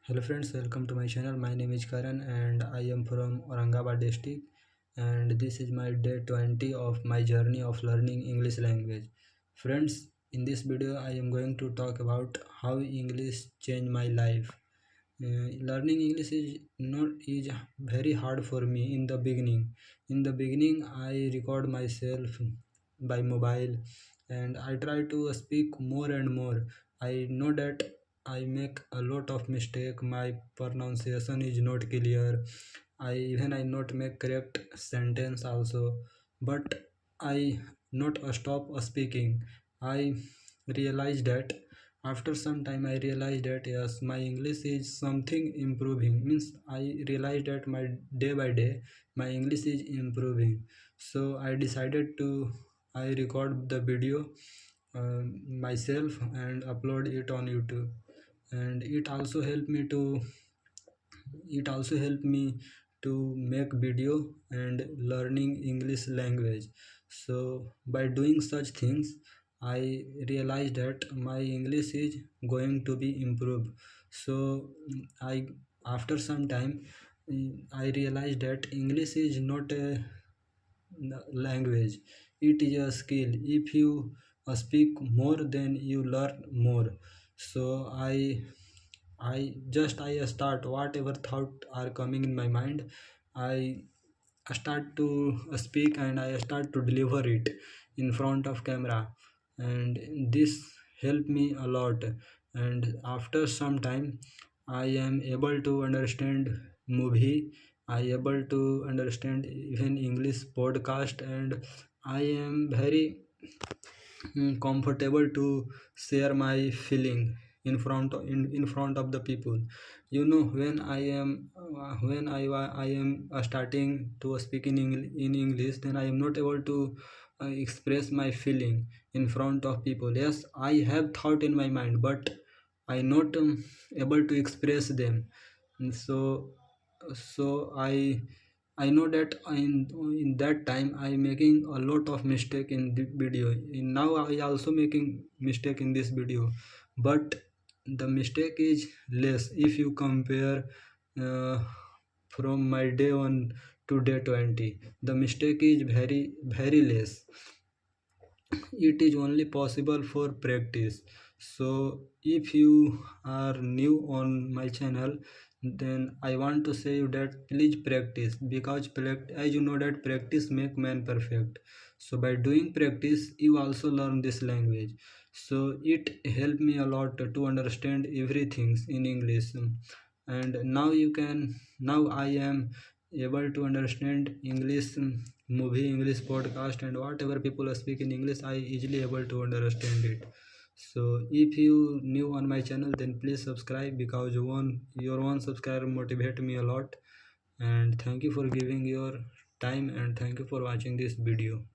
Hello friends, welcome to my channel. My name is Karan and I am from Aurangabad district, and this is my day 20 of my journey of learning English language. Friends, in this video I am going to talk about how English changed my life. Learning English is very hard for me in the beginning. In the beginning I record myself by mobile and I try to speak more and more. I know that I make a lot of mistake. My pronunciation is not clear. I not make correct sentence also. But I not stop speaking. I realized that after some time I realized that yes, my English is something improving. Means I realized that my day by day my English is improving. So I decided to I record the video myself and upload it on YouTube, and it also helped me to make video and learning English language. So by doing such things I realized that my English is going to be improved. So I after some time I realized that English is not a language, it is a skill. If you speak more then you learn more. So I start whatever thought are coming in my mind. I start to speak and I start to deliver it in front of camera, and this helped me a lot. And after some time I am able to understand movie, I able to understand even English podcast, and I am very comfortable to share my feeling in front of the people. You know, I am starting to speak in English, then I am not able to express my feeling in front of people. Yes, I have thought in my mind, but I not able to express them. And so I know that in that time I making a lot of mistake in the video. Now I also making mistake in this video, but the mistake is less if you compare uh, from my day 1 to day 20. The mistake is very less. It is only possible for practice. So if you are new on my channel, then I want to say you that please practice, because as you know that practice make man perfect. So by doing practice you also learn this language. So it helped me a lot to understand everything in English. And now I am able to understand English movie, English podcast, and whatever people speak in English I easily able to understand it. So if you new on my channel, then please subscribe, because your one subscriber motivate me a lot. And thank you for giving your time, and thank you for watching this video.